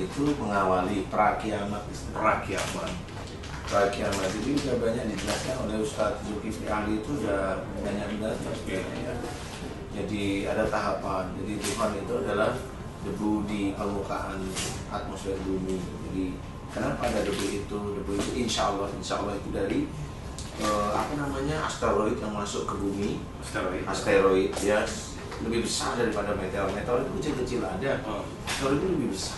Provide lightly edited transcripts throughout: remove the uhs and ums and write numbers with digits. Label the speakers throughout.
Speaker 1: itu mengawali prakiamat.
Speaker 2: Prakiamat.
Speaker 1: Prakiamat itu sudah banyak dijelaskan oleh Ustadz Zulkifli Ali, itu sudah banyak dijelaskan ya. Jadi ada tahapan. Jadi Tuhan itu adalah debu di permukaan atmosfer bumi. Jadi kenapa ada debu itu? Debu itu insya Allah itu dari asteroid yang masuk ke bumi. Asteroid ya, lebih besar daripada meteor. Meteor itu kecil-kecil ada. Asteroid itu lebih besar.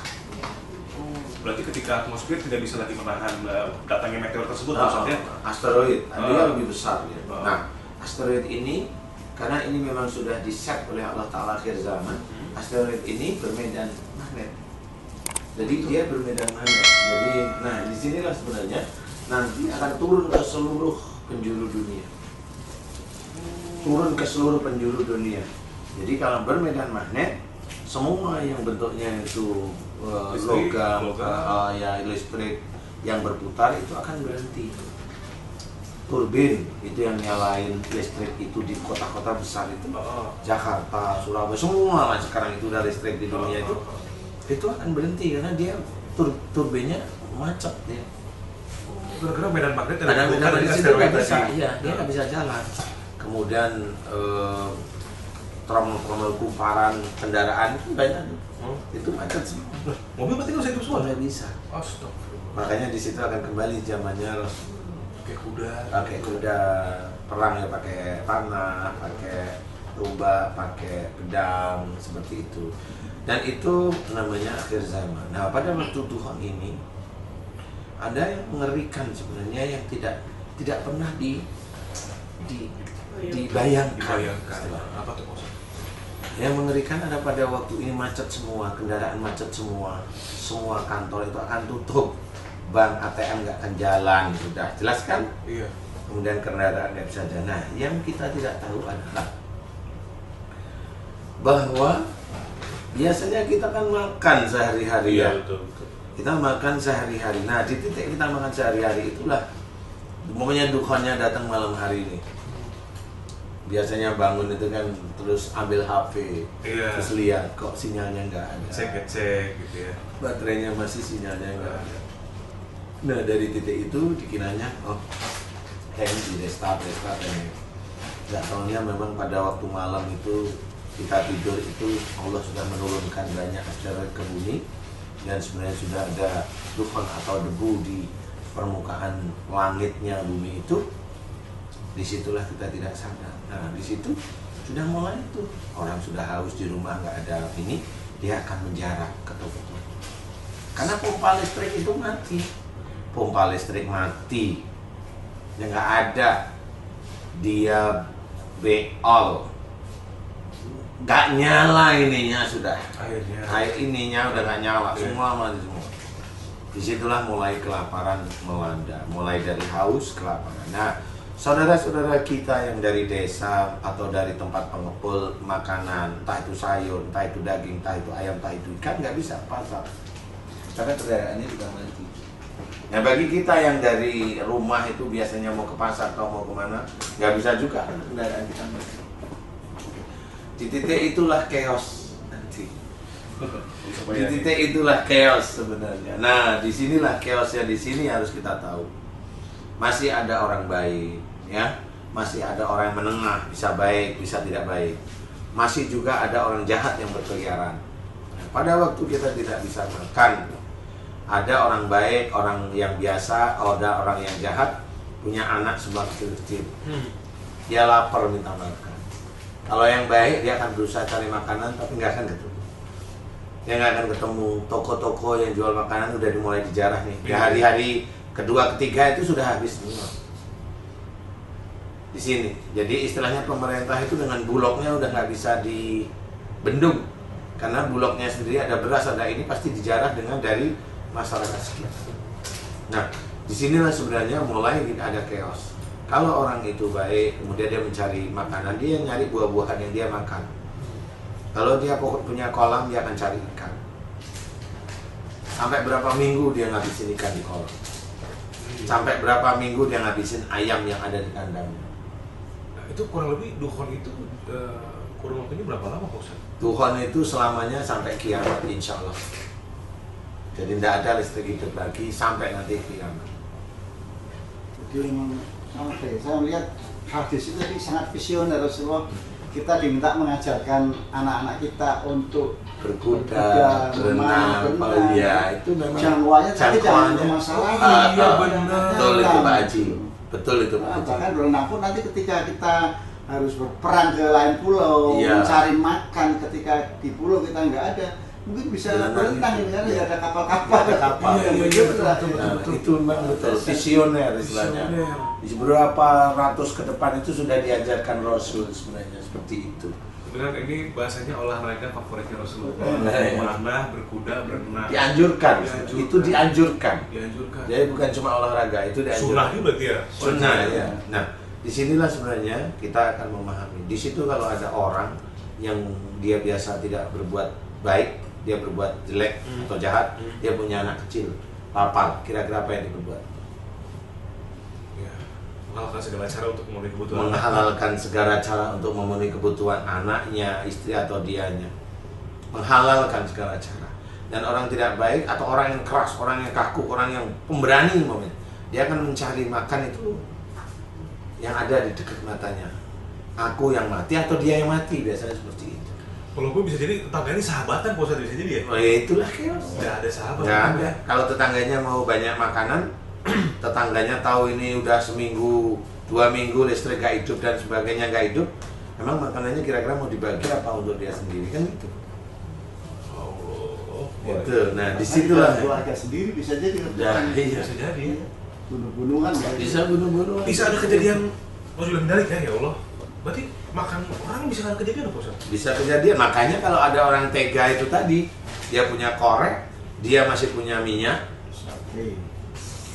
Speaker 2: Berarti ketika atmosfer tidak bisa lagi menahan datangnya meteor tersebut, maksudnya
Speaker 1: asteroid dia lebih besar ya. Nah, asteroid ini karena ini memang sudah di-set oleh Allah Ta'ala akhir zaman, asteroid ini bermedan magnet. Jadi dia bermedan magnet. Jadi, nah disinilah sebenarnya nanti akan turun ke seluruh penjuru dunia. Turun ke seluruh penjuru dunia. Jadi kalau bermedan magnet, semua yang bentuknya itu logam, ya listrik yang berputar itu akan berhenti. Turbin itu yang nyalain listrik itu di kota-kota besar itu, Jakarta, Surabaya, semua sekarang itu udah listrik di dunia itu akan berhenti karena dia turbinnya macet dia.
Speaker 2: Gara-gara medan magnet
Speaker 1: Dari situ nggak bisa, iya dia nggak bisa jalan. Kemudian tromol-tromol kumparan kendaraan itu banyak, itu macet semua.
Speaker 2: Mobil berarti nggak bisa hidup semua?
Speaker 1: Nggak bisa.
Speaker 2: Astagfirullah.
Speaker 1: Makanya di situ akan kembali zamannya pakai kuda, perang ya pakai panah, pakai rubah, pakai pedang, seperti itu. Dan itu namanya akhir zaman. Nah, pada waktu Tuhan ini ada yang mengerikan sebenarnya yang tidak pernah dibayangkan.
Speaker 2: Apa tuh maksudnya?
Speaker 1: Yang mengerikan ada pada waktu ini macet semua, kendaraan macet semua kantor itu akan tutup, bank ATM nggak akan jalan, sudah jelas kan?
Speaker 2: Iya.
Speaker 1: Kemudian kendaraan nggak bisa jalan. Nah, yang kita tidak tahu adalah bahwa biasanya kita kan makan sehari-hari ya.
Speaker 2: Betul.
Speaker 1: Kita makan sehari-hari. Nah, di titik kita makan sehari-hari itulah momennya dukhonnya datang malam hari ini. Biasanya bangun itu kan terus ambil HP, terus lihat kok sinyalnya nggak ada.
Speaker 2: Cek gitu ya.
Speaker 1: Baterainya masih, sinyalnya nggak ada. Nah, dari titik itu dikiranya di restart ini. Nggak tahunya memang pada waktu malam itu kita tidur itu Allah sudah menurunkan banyak asteroid ke bumi dan sebenarnya sudah ada dukhon atau debu di permukaan langitnya bumi itu. Disitulah kita tidak sadar. Nah, di situ sudah mulai tuh orang sudah haus di rumah nggak ada ini, dia akan menjarak ke toko. Karena pompa listrik itu mati. Pompa listrik mati, ya nggak ada, dia beol, nggak nyala ininya sudah. Air ininya udah nggak nyala, semua mati semua. Disitulah mulai kelaparan melanda, mulai dari haus kelaparan. Nah, saudara-saudara kita yang dari desa atau dari tempat pengepul makanan, entah itu sayur, entah itu daging, entah itu ayam, entah itu ikan, nggak bisa pasar karena kendaraannya juga mati. Nah, bagi kita yang dari rumah itu biasanya mau ke pasar atau mau kemana, nggak bisa juga karena kendaraan kita mati. Di titik itulah chaos nanti. Di titik itulah chaos sebenarnya. Nah, disinilah chaosnya, di sini harus kita tahu. Masih ada orang baik, ya, masih ada orang yang menengah, bisa baik, bisa tidak baik. Masih juga ada orang jahat yang berkeliaran. Nah, pada waktu kita tidak bisa makan, ada orang baik, orang yang biasa, ada orang yang jahat, punya anak sebelah kecil-kecil. Dia lapar minta makan. Kalau yang baik dia akan berusaha cari makanan tapi nggak akan ketemu. Dia nggak akan ketemu. Toko-toko yang jual makanan udah dimulai dijarah nih. Di hari-hari kedua, ketiga itu sudah habis semua. Di sini. Jadi istilahnya pemerintah itu dengan bulognya udah nggak bisa dibendung. Karena bulognya sendiri ada beras, ada ini pasti dijarah dengan dari masyarakat sekitar. Nah, disinilah sebenarnya mulai ada chaos. Kalau orang itu baik, kemudian dia mencari makanan, dia nyari buah-buahan yang dia makan. Kalau dia punya kolam, dia akan cari ikan. Sampai berapa minggu dia ngabisin ikan di kolam. Sampai berapa minggu dia ngabisin ayam yang ada di kandangnya.
Speaker 2: Nah, itu kurang lebih dukhon itu kurang waktunya berapa lama, Pak Ustaz?
Speaker 1: Dukhon itu selamanya sampai kiamat, insya Allah. Jadi tidak ada listrik hidup lagi sampai nanti kiamat.
Speaker 3: Jadi memang apa ya, saya melihat hadis itu tadi sangat visioner Rasulullah. Kita diminta mengajarkan anak-anak kita untuk
Speaker 1: Berkuda, berenang, ya itu memang
Speaker 3: jangkauannya tapi jangan bermasalah.
Speaker 2: Iya, benar.
Speaker 1: Betul itu Pak Haji. Betul itu Pak Haji.
Speaker 3: Bahkan berenang pun nanti ketika kita harus berperang ke lain pulau,
Speaker 1: Iya.
Speaker 3: mencari makan ketika di pulau kita nggak ada, mungkin bisa berenang ini kan
Speaker 1: Iya.
Speaker 3: ada kapal-kapal.
Speaker 1: Ada kapal.
Speaker 3: Iya,
Speaker 2: Iya,
Speaker 3: iya,
Speaker 2: betul,
Speaker 3: betul,
Speaker 2: betul,
Speaker 3: betul.
Speaker 1: Nah, itu memang betul visioner istilahnya.
Speaker 2: Visioner.
Speaker 1: Di beberapa ratus ke depan itu sudah diajarkan Rasul sebenarnya seperti itu.
Speaker 2: Benar, ini bahasanya olahraga favoritnya Rasulullah.
Speaker 1: Nah, iya.
Speaker 2: Memanah, berkuda, berenang.
Speaker 1: Dianjurkan,
Speaker 2: Dianjurkan.
Speaker 1: itu dianjurkan.
Speaker 2: Dianjurkan.
Speaker 1: Jadi bukan cuma olahraga, itu dianjurkan.
Speaker 2: Sunnah juga berarti ya?
Speaker 1: Sunnah ya. Nah, disinilah sebenarnya kita akan memahami. Di situ kalau ada orang yang dia biasa tidak berbuat baik, dia berbuat jelek atau jahat, dia punya anak kecil, lapar, kira-kira apa yang diperbuat?
Speaker 2: Ya, menghalalkan segala cara untuk memenuhi kebutuhan.
Speaker 1: Menghalalkan segala cara untuk memenuhi kebutuhan anaknya, istri atau dianya. Menghalalkan segala cara. Dan orang tidak baik atau orang yang keras, orang yang kaku, orang yang pemberani umpamanya, dia akan mencari makan itu yang ada di dekat matanya. Aku yang mati atau dia yang mati, biasanya seperti itu.
Speaker 2: Walaupun bisa jadi tetangga ini sahabatan, Pak Ustadz, bisa jadi ya?
Speaker 1: Oh ya itulah chaos.
Speaker 2: Nggak ada sahabat.
Speaker 1: Nggak ada. Kalau tetangganya mau banyak makanan, tetangganya tahu ini udah seminggu, 2 minggu listrik gak hidup dan sebagainya gak hidup, emang makanannya kira-kira mau dibagi apa untuk dia sendiri kan gitu.
Speaker 2: Oh,
Speaker 1: Itu. Nah disitulah.
Speaker 3: Keluarga sendiri bisa jadi.
Speaker 1: Nah, iya.
Speaker 2: bisa jadi.
Speaker 3: Bunuh-bunuhan
Speaker 1: Bisa bunuh-bunuh.
Speaker 2: Bisa ada kejadian Rasulullah menarik ya Allah. Berarti makan orang bisa ada kejadian apa Ustaz?
Speaker 1: Bisa kejadian. Makanya kalau ada orang tega itu tadi, dia punya korek, dia masih punya minyak,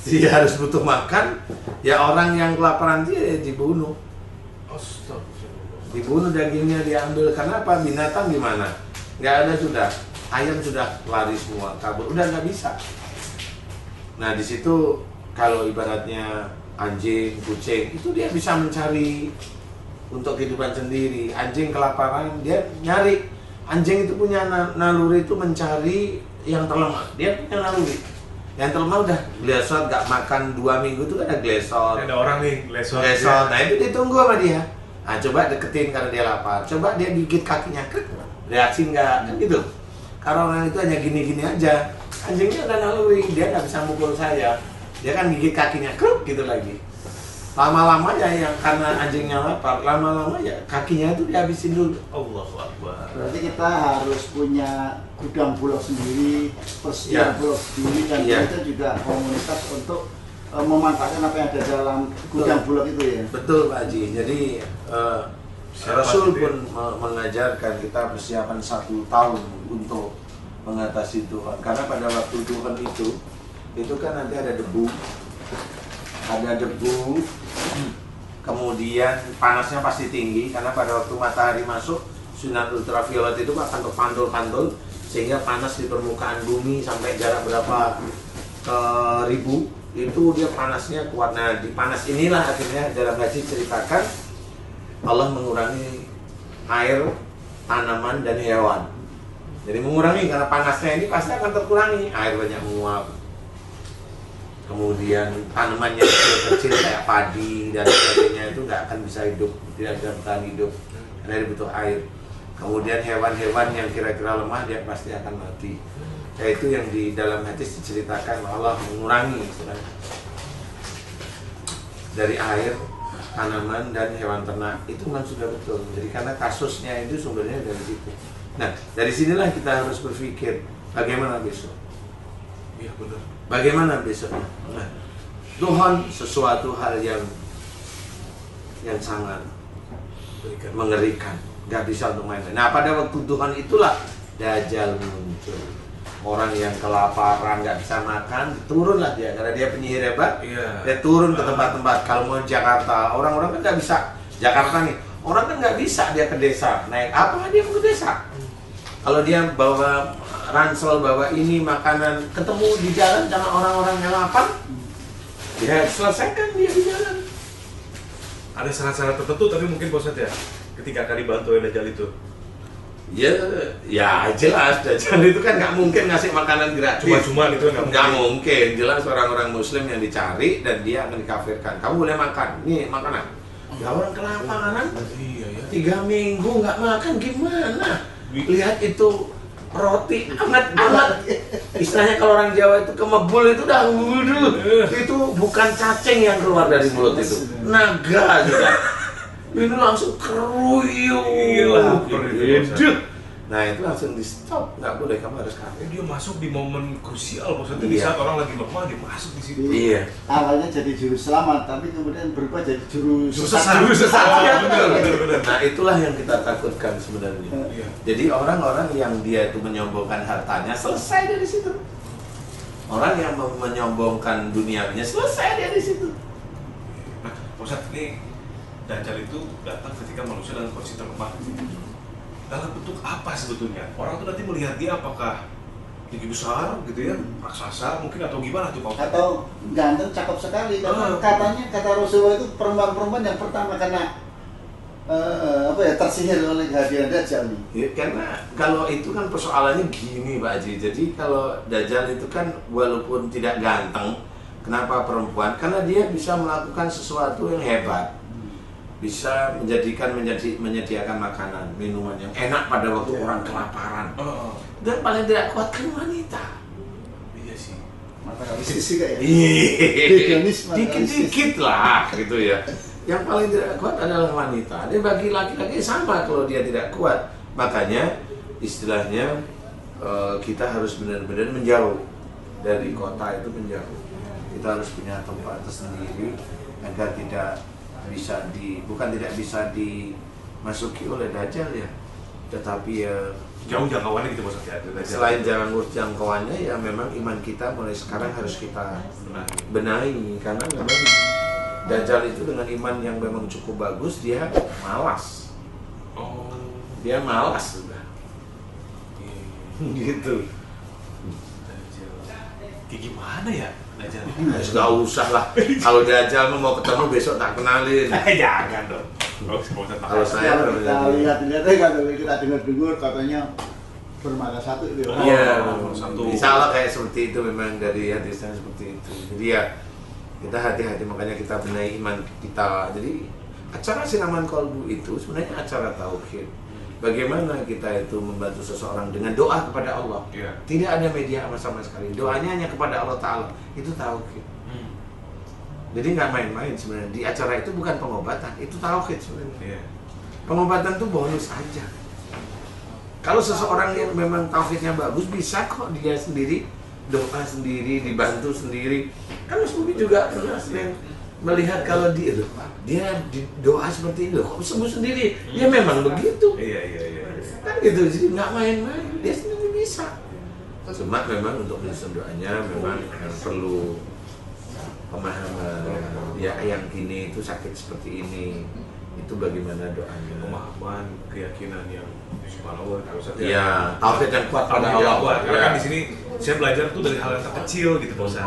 Speaker 1: dia harus butuh makan, ya orang yang kelaparan dia dibunuh.
Speaker 2: Astagfirullah.
Speaker 1: Dibunuh dagingnya diambil. Karena apa? Binatang gimana? Nggak ada sudah. Ayam sudah lari semua, kabur. Udah nggak bisa. Nah di situ kalau ibaratnya anjing, kucing, itu dia bisa mencari untuk kehidupan sendiri. Anjing kelaparan, dia nyari. Anjing itu punya naluri itu mencari yang terlemah. Dia punya naluri. Yang terlemah udah glesot, gak makan 2 minggu itu ada glesot.
Speaker 2: Ada orang nih lesot.
Speaker 1: Glesot, nah itu ditunggu sama dia. Nah coba deketin karena dia lapar. Coba dia gigit kakinya, krek, reaksi nggak, kan gitu. Karena orang itu hanya gini-gini aja. Anjingnya ada naluri, dia nggak bisa mukul saya. Dia kan gigit kakinya, kruk gitu lagi. Lama-lama ya yang karena anjingnya lapar, lama-lama ya kakinya itu dihabisin dulu.
Speaker 2: Allahu Akbar.
Speaker 3: Berarti kita harus punya gudang bulog sendiri,
Speaker 1: Ya.
Speaker 3: persediaan bulog sendiri, dan
Speaker 1: Ya.
Speaker 3: kita juga komunitas untuk memanfaatkan apa yang ada dalam gudang bulog itu ya.
Speaker 1: Betul Pak Haji. Jadi
Speaker 2: Siapa
Speaker 1: Rasul
Speaker 2: gitu ya?
Speaker 1: pun mengajarkan kita persiapan 1 tahun untuk mengatasi Tuhan. Karena pada waktu Tuhan itu kan nanti ada debu, kemudian panasnya pasti tinggi karena pada waktu matahari masuk sinar ultraviolet itu akan terpantul-pantul sehingga panas di permukaan bumi sampai jarak berapa ribu itu dia panasnya kuat. Nah di panas inilah akhirnya dalam hadis ceritakan Allah mengurangi air, tanaman dan hewan. Jadi mengurangi karena panasnya ini pasti akan terkurangi, air banyak menguap. Kemudian tanamannya kecil kayak padi dan sebagainya itu nggak akan bisa hidup, tidak bisa bertahan hidup karena dia butuh air. Kemudian hewan-hewan yang kira-kira lemah dia pasti akan mati. Yaitu yang di dalam hadis diceritakan Allah mengurangi dari air, tanaman dan hewan ternak itu kan sudah betul. Jadi karena kasusnya itu sumbernya dari situ. Nah dari sinilah kita harus berpikir bagaimana besok.
Speaker 2: Iya benar.
Speaker 1: Bagaimana besoknya? Nah, Tuhan sesuatu hal yang sangat mengerikan, nggak bisa untuk main. Nah, pada waktu Tuhan itulah Dajjal muncul. Orang yang kelaparan, nggak bisa makan, turunlah dia karena dia penyihir hebat.
Speaker 2: Iya.
Speaker 1: Dia turun ke tempat-tempat. Kalau mau Jakarta, orang-orang kan nggak bisa. Jakarta nih, orang kan nggak bisa dia ke desa. Naik apa dia mau ke desa? Kalau dia bawa ransel, bawa ini makanan, ketemu di jalan sama orang-orang yang lapar, ya selesaikan dia di jalan.
Speaker 2: Ada syarat-syarat tertentu tapi mungkin Pak Ustadz ya ketika akan dibantu oleh Dajjal itu.
Speaker 1: Ya jelas Dajjal itu kan nggak mungkin ngasih makanan gratis.
Speaker 2: Cuma-cuma itu
Speaker 1: nggak mungkin. Jelas orang-orang Muslim yang dicari dan dia akan dikafirkan. Kamu boleh makan, nih makanan. Ya orang kelaparan,
Speaker 2: Iya ya.
Speaker 1: 3 minggu nggak makan gimana? Lihat itu roti hangat-hangat. Istilahnya kalau orang Jawa itu kemebul itu dah itu bukan cacing yang keluar dari mulut itu, naga juga. Ini langsung keruyuk. Hidup. Nah itu langsung di stop, nggak boleh, kamu harus kafir.
Speaker 2: Dia masuk di momen krusial, maksudnya di
Speaker 1: Iya.
Speaker 2: saat orang lagi lemah dia masuk di situ.
Speaker 1: Iya.
Speaker 3: Awalnya jadi juru selamat, tapi kemudian berubah jadi juru sesat.
Speaker 2: Juru sesat.
Speaker 1: Iya,
Speaker 2: Benar.
Speaker 1: Nah itulah yang kita takutkan sebenarnya.
Speaker 2: Iya.
Speaker 1: Jadi orang-orang yang dia itu menyombongkan hartanya selesai dari situ. Orang yang menyombongkan dunianya selesai dari situ.
Speaker 2: Nah, Ustaz, ini Dajjal itu datang ketika manusia dalam kondisi terlemah. Dalam bentuk apa sebetulnya? Orang tuh nanti melihat dia apakah tinggi besar gitu ya, raksasa mungkin atau gimana tuh Pak Ustaz?
Speaker 3: Atau ganteng, cakep sekali. Karena katanya kata Rasulullah itu perempuan-perempuan yang pertama kena tersihir oleh kehadiran Dajjal nih.
Speaker 1: Ya, karena kalau itu kan persoalannya gini Pak Haji. Jadi kalau Dajjal itu kan walaupun tidak ganteng, kenapa perempuan? Karena dia bisa melakukan sesuatu yang hebat. Bisa menyediakan makanan, minuman yang enak pada waktu orang kelaparan. Dan paling tidak kuat kan wanita.
Speaker 2: Iya sih.
Speaker 3: Mata sisi kayak
Speaker 1: Iya. Dikit-dikit lah gitu ya. Yang paling tidak kuat adalah wanita. Dan bagi laki-laki sama kalau dia tidak kuat. Makanya istilahnya kita harus benar-benar menjauh dari kota itu, menjauh. Kita harus punya tempat tersendiri agar tidak tidak bisa dimasuki oleh Dajjal ya. Tetapi ya
Speaker 2: Jauh jangkauannya gitu Ustaz ya. Dajjal.
Speaker 1: selain jangan ngurus jangkauannya ya memang iman kita mulai sekarang harus kita benahi, karena memang Dajjal itu dengan iman yang memang cukup bagus dia malas.
Speaker 2: Oh.
Speaker 1: Dia malas sudah. Gitu.
Speaker 2: Dajjal. Kayak gimana ya Dajjal?
Speaker 1: Gak usah lah. Kalau Dajjal mau ketemu besok tak kenalin.
Speaker 2: Jangan dong.
Speaker 1: Kalau saya
Speaker 3: Kalau kita lihat-lihat kalau kita dengar-dengar katanya bermata satu itu.
Speaker 1: iya,
Speaker 2: satu.
Speaker 1: insya Allah kayak seperti itu, memang dari hadisnya seperti itu. Jadi ya kita hati-hati, makanya kita benahi iman kita. Jadi acara Siraman Kolbu itu sebenarnya acara tauhid. Bagaimana kita itu membantu seseorang dengan doa kepada Allah.
Speaker 2: Iya.
Speaker 1: Tidak ada media sama sekali. Doanya hanya kepada Allah Ta'ala. Itu tauhid. Jadi nggak main-main sebenarnya. Di acara itu bukan pengobatan, itu tauhid sebenarnya.
Speaker 2: Iya.
Speaker 1: Pengobatan itu bonus aja. Kalau seseorang yang memang tauhidnya bagus, bisa kok dia sendiri doa sendiri, dibantu sendiri. Kan Mas Bobi juga pernah sering melihat kalau dia doa seperti itu, kok sembuh sendiri. Ya memang begitu.
Speaker 2: Iya.
Speaker 1: Kan gitu, jadi nggak main-main, dia sendiri bisa. Cuma memang untuk menyusun doanya memang perlu pemahaman. Ya yang gini itu sakit seperti ini, itu bagaimana doanya?
Speaker 2: Pemahaman, keyakinan yang subhanallah kalau Ustaz ya.
Speaker 1: Iya, tauhid yang kuat pada Allah.
Speaker 2: Karena kan di sini saya belajar tuh dari hal yang terkecil gitu Pak Ustaz.